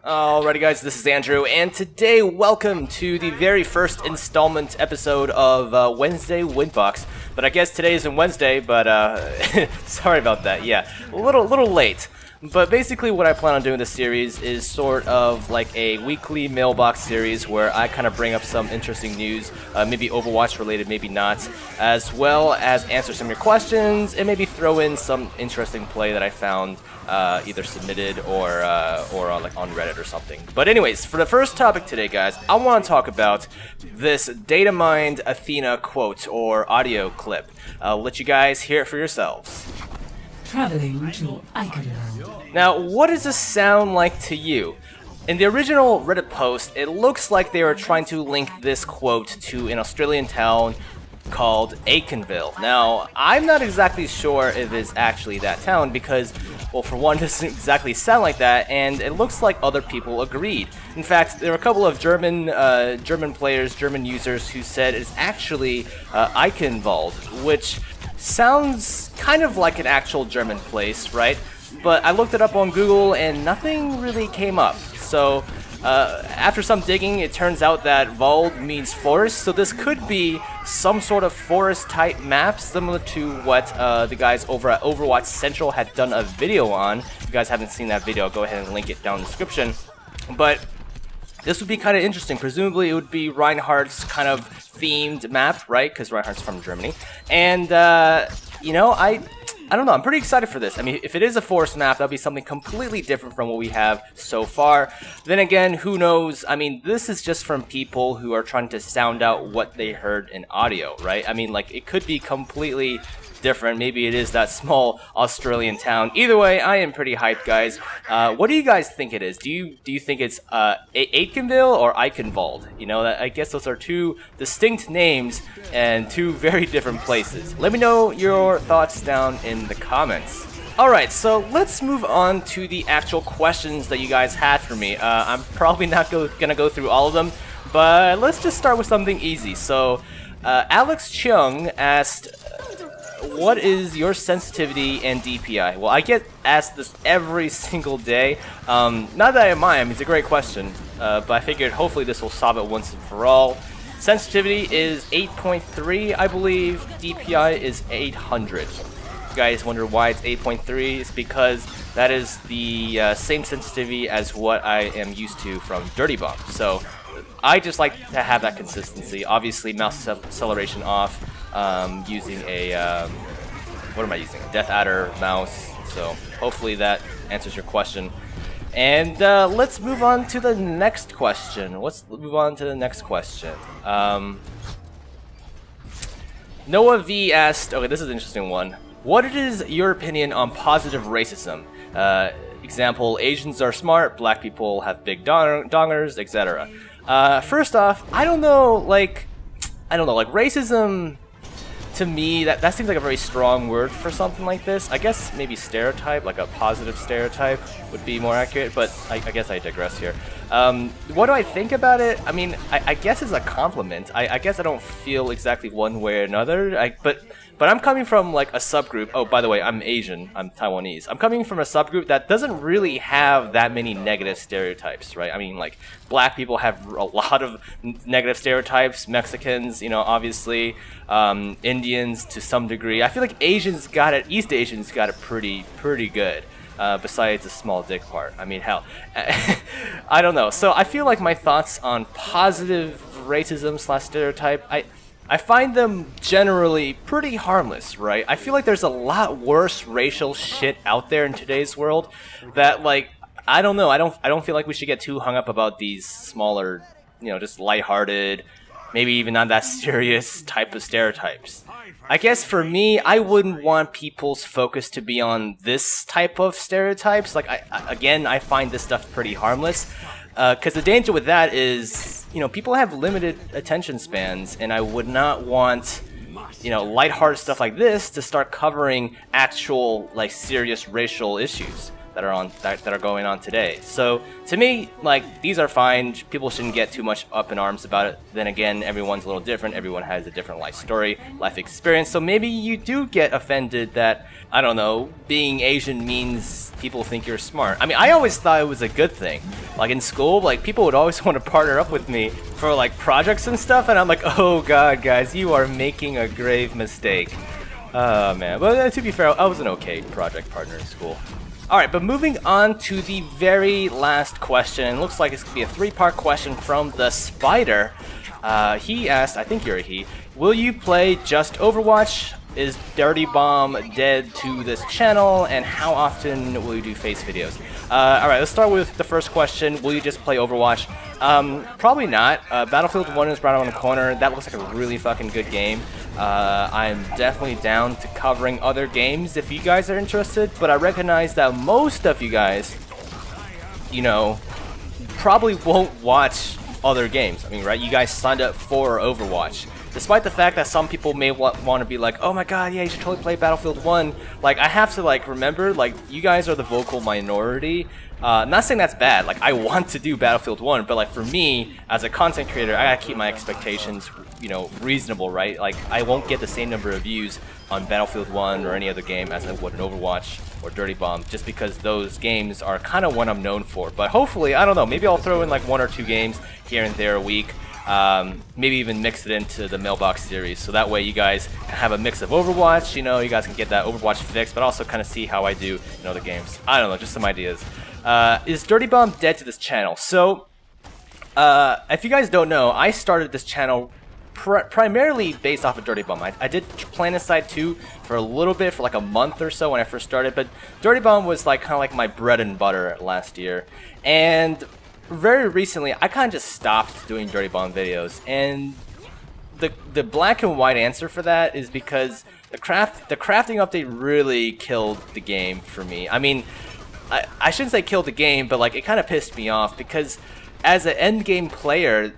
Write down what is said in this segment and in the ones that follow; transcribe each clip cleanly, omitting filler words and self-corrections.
Alrighty guys, this is Andrew, and today welcome to the very first installment episode of Wednesday wInbox. But I guess today isn't Wednesday, but sorry about that, yeah, a little late. But basically what I plan on doing this series is sort of like a weekly mailbox series where I kind of bring up some interesting news, maybe Overwatch related, maybe not, as well as answer some of your questions and maybe throw in some interesting play that I found either submitted or on Reddit or something. But anyways, for the first topic today, guys, I want to talk about this data mined Athena quote or audio clip. I'll let you guys hear it for yourselves. Traveling to Eichenwald. Now, what does this sound like to you? In the original Reddit post, it looks like they were trying to link this quote to an Australian town called Eichenwald. Now, I'm not exactly sure if it's actually that town because, well, for one, it doesn't exactly sound like that, and it looks like other people agreed. In fact, there were a couple of German players, German users, who said it's actually Eichenwald, which sounds kind of like an actual German place, right? But I looked it up on Google and nothing really came up. So after some digging, it turns out that Wald means forest, so this could be some sort of forest type map similar to what the guys over at Overwatch Central had done a video on. If you guys haven't seen that video, I'll go ahead and link it down in the description. But this would be kind of interesting. Presumably it would be Reinhard's kind of themed map, right? Because Reinhard's from Germany. And, you know, I don't know, I'm pretty excited for this. I mean, if it is a forest map, that'll be something completely different from what we have so far. Then again, who knows? I mean, this is just from people who are trying to sound out what they heard in audio, right? I mean, like, it could be completely different. Maybe it is that small Australian town. Either way, I am pretty hyped, guys. What do you guys think it is? Do you think it's Eichenwald or Eichenwald? You know, I guess those are two distinct names and two very different places. Let me know your thoughts down in the comments. Alright, so let's move on to the actual questions that you guys had for me. I'm probably not gonna go through all of them, but let's just start with something easy. So, Alex Chung asked, what is your sensitivity and DPI? Well, I get asked this every single day. Not that I mind, I mean, it's a great question, but I figured hopefully this will solve it once and for all. Sensitivity is 8.3, I believe. DPI is 800. If you guys wonder why it's 8.3, it's because that is the same sensitivity as what I am used to from Dirty Bomb. So I just like to have that consistency. Obviously, mouse acceleration off, using a, what am I using? A Death Adder mouse. So hopefully that answers your question. And let's move on to the next question. Noah V asked, okay, this is an interesting one. What is your opinion on positive racism? Example, Asians are smart, black people have big dongers, etc. First off, I don't know, like racism, to me, that seems like a very strong word for something like this. I guess maybe stereotype, like a positive stereotype would be more accurate, but I guess I digress here. What do I think about it? I mean, I guess it's a compliment. I guess I don't feel exactly one way or another, but I'm coming from like a subgroup. Oh, by the way, I'm Asian, I'm Taiwanese. I'm coming from a subgroup that doesn't really have that many negative stereotypes, right? I mean, like, black people have a lot of negative stereotypes, Mexicans, you know, obviously, Indians to some degree. I feel like Asians got it, East Asians got it pretty good. Besides the small dick part. I mean, hell, I don't know. So I feel like my thoughts on positive racism / stereotype, I find them generally pretty harmless, right? I feel like there's a lot worse racial shit out there in today's world that, like, I don't know. I don't feel like we should get too hung up about these smaller, you know, just lighthearted, maybe even not that serious type of stereotypes. I guess for me, I wouldn't want people's focus to be on this type of stereotypes. Like, I find this stuff pretty harmless. Because the danger with that is, you know, people have limited attention spans, and I would not want, you know, lighthearted stuff like this to start covering actual, like, serious racial issues. that are going on today. So to me, like, these are fine. People shouldn't get too much up in arms about it. Then again, everyone's a little different. Everyone has a different life story, life experience. So maybe you do get offended that, I don't know, being Asian means people think you're smart. I mean, I always thought it was a good thing. Like in school, like people would always want to partner up with me for like projects and stuff, and I'm like, oh god, guys, you are making a grave mistake. Oh man, but to be fair, I was an okay project partner in school. Alright, but moving on to the very last question. Looks like it's going to be a 3-part question from the Spider. He asked, I think you're a he, will you play just Overwatch? Is Dirty Bomb dead to this channel? And how often will you do face videos? Alright, let's start with the first question. Will you just play Overwatch? Probably not. Battlefield 1 is right around the corner. That looks like a really fucking good game. I'm definitely down to covering other games if you guys are interested, but I recognize that most of you guys, you know, probably won't watch other games. I mean, right? You guys signed up for Overwatch. Despite the fact that some people may want to be like, oh my god, yeah, you should totally play Battlefield 1. Like, I have to, like, remember, like, you guys are the vocal minority. Not saying that's bad. Like, I want to do Battlefield 1, but, like, for me, as a content creator, I gotta keep my expectations, you know, reasonable, right? Like, I won't get the same number of views on Battlefield 1 or any other game as I would in Overwatch or Dirty Bomb, just because those games are kind of what I'm known for. But hopefully, I don't know, maybe I'll throw in, like, 1 or 2 games here and there a week. Maybe even mix it into the Mailbox series, so that way you guys can have a mix of Overwatch, you know, you guys can get that Overwatch fix, but also kind of see how I do in other games. I don't know, just some ideas. Is Dirty Bomb dead to this channel? So, if you guys don't know, I started this channel primarily based off of Dirty Bomb. I did Planetside 2 for a little bit, for like a month or so when I first started, but Dirty Bomb was like kind of like my bread and butter last year, and very recently, I kind of just stopped doing Dirty Bomb videos, and the black and white answer for that is because the crafting update really killed the game for me. I mean, I shouldn't say killed the game, but like it kind of pissed me off because as an end game player,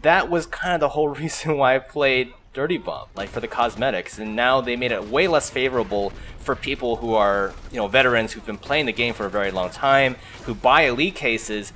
that was kind of the whole reason why I played Dirty Bomb, like for the cosmetics, and now they made it way less favorable for people who are, you know, veterans who've been playing the game for a very long time, who buy elite cases.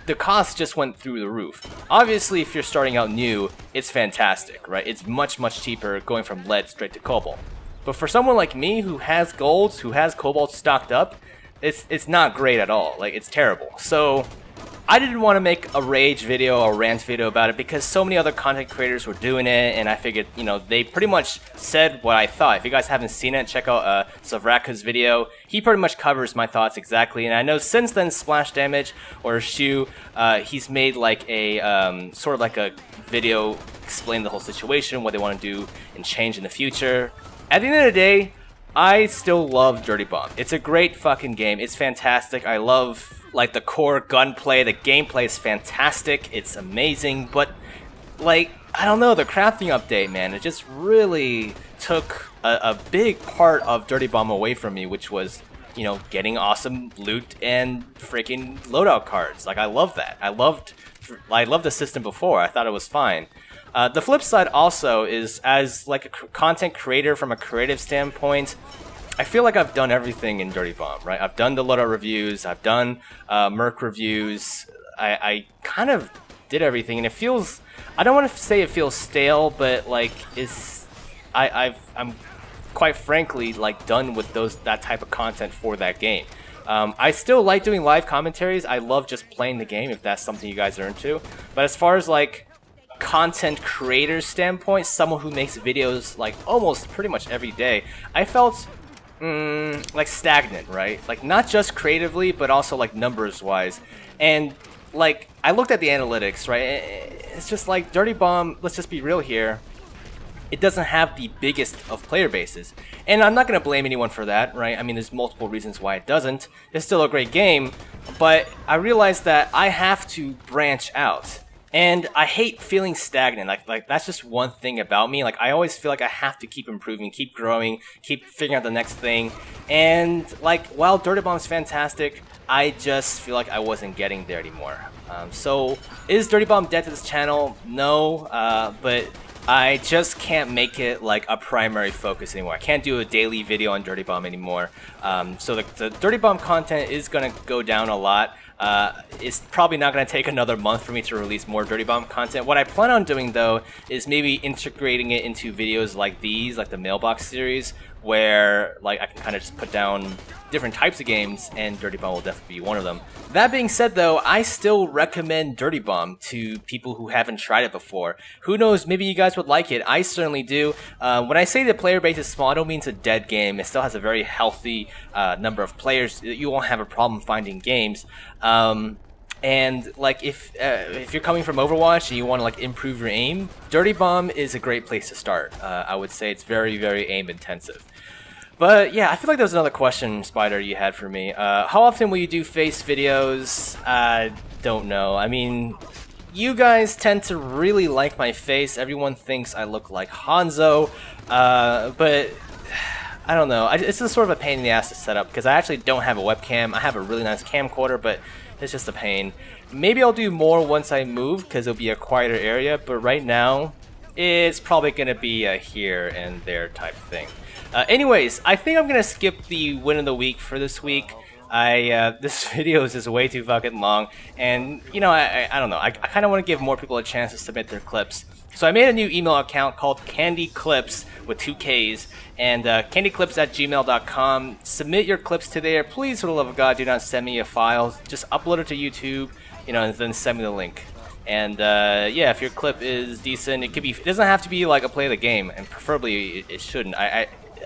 The cost just went through the roof. Obviously, if you're starting out new, it's fantastic, right? It's much, much cheaper going from lead straight to cobalt. But for someone like me who has golds, who has cobalt stocked up, it's not great at all. Like, it's terrible. So I didn't want to make a rage video or rant video about it because so many other content creators were doing it, and I figured, you know, they pretty much said what I thought. If you guys haven't seen it, check out Savraka's video. He pretty much covers my thoughts exactly, and I know since then Splash Damage or Shu, he's made like a sort of like a video explaining the whole situation, what they want to do and change in the future. At the end of the day, I still love Dirty Bomb. It's a great fucking game. It's fantastic. I love like the core gunplay. The gameplay is fantastic. It's amazing. But like, I don't know, the crafting update, man, it just really took a big part of Dirty Bomb away from me, which was, you know, getting awesome loot and freaking loadout cards. Like, I love that. I loved the system before. I thought it was fine. The flip side also is, as like a content creator from a creative standpoint, I feel like I've done everything in Dirty Bomb, right? I've done the loadout reviews, I've done Merc reviews, I kind of did everything, and it feels, I don't want to say it feels stale, but like I'm quite frankly like done with that type of content for that game. I still like doing live commentaries. I love just playing the game if that's something you guys are into, but as far as like content creator standpoint, someone who makes videos like almost pretty much every day, I felt like stagnant, right? Like not just creatively, but also like numbers wise. And like I looked at the analytics, right? It's just like Dirty Bomb, let's just be real here, it doesn't have the biggest of player bases. And I'm not going to blame anyone for that, right? I mean, there's multiple reasons why it doesn't. It's still a great game, but I realized that I have to branch out. And I hate feeling stagnant. Like that's just one thing about me. Like I always feel like I have to keep improving, keep growing, keep figuring out the next thing. And like while Dirty Bomb is fantastic, I just feel like I wasn't getting there anymore. So is Dirty Bomb dead to this channel? No, but I just can't make it like a primary focus anymore. I can't do a daily video on Dirty Bomb anymore. So the Dirty Bomb content is gonna go down a lot. It's probably not gonna take another month for me to release more Dirty Bomb content. What I plan on doing though is maybe integrating it into videos like these, like the Mailbox series, where like I can kind of just put down different types of games, and Dirty Bomb will definitely be one of them. That being said though, I still recommend Dirty Bomb to people who haven't tried it before. Who knows, maybe you guys would like it. I certainly do. When I say the player base is small, I don't mean it's a dead game. It still has a very healthy number of players. You won't have a problem finding games. And like if you're coming from Overwatch and you want to like improve your aim, Dirty Bomb is a great place to start. I would say it's very, very aim intensive. But yeah, I feel like there was another question, Spider, you had for me. How often will you do face videos? I don't know. I mean, you guys tend to really like my face. Everyone thinks I look like Hanzo, but I don't know. It's just sort of a pain in the ass to set up because I actually don't have a webcam. I have a really nice camcorder, but it's just a pain. Maybe I'll do more once I move because it'll be a quieter area, but right now it's probably going to be a here and there type thing. Anyways, I think I'm going to skip the win of the week for this week. This video is just way too fucking long, and you know, I don't know. I kind of want to give more people a chance to submit their clips. So I made a new email account called CandyClips with 2 Ks, and candyclips@gmail.com. Submit your clips to there. Please, for the love of God, do not send me a file. Just upload it to YouTube, you know, and then send me the link. And yeah, if your clip is decent, it doesn't have to be like a play of the game, and preferably it shouldn't.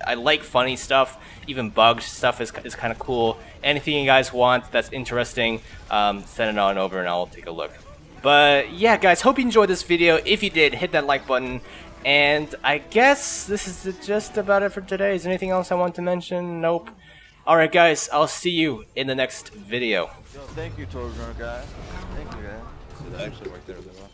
I like funny stuff, even bugged stuff is kind of cool. Anything you guys want that's interesting, send it on over and I'll take a look. But yeah, guys, hope you enjoyed this video. If you did, hit that like button. And I guess this is just about it for today. Is there anything else I want to mention? Nope. Alright guys, I'll see you in the next video. Yo, thank you, Tomographic guys. Thank you, guys. Did that actually work there as well?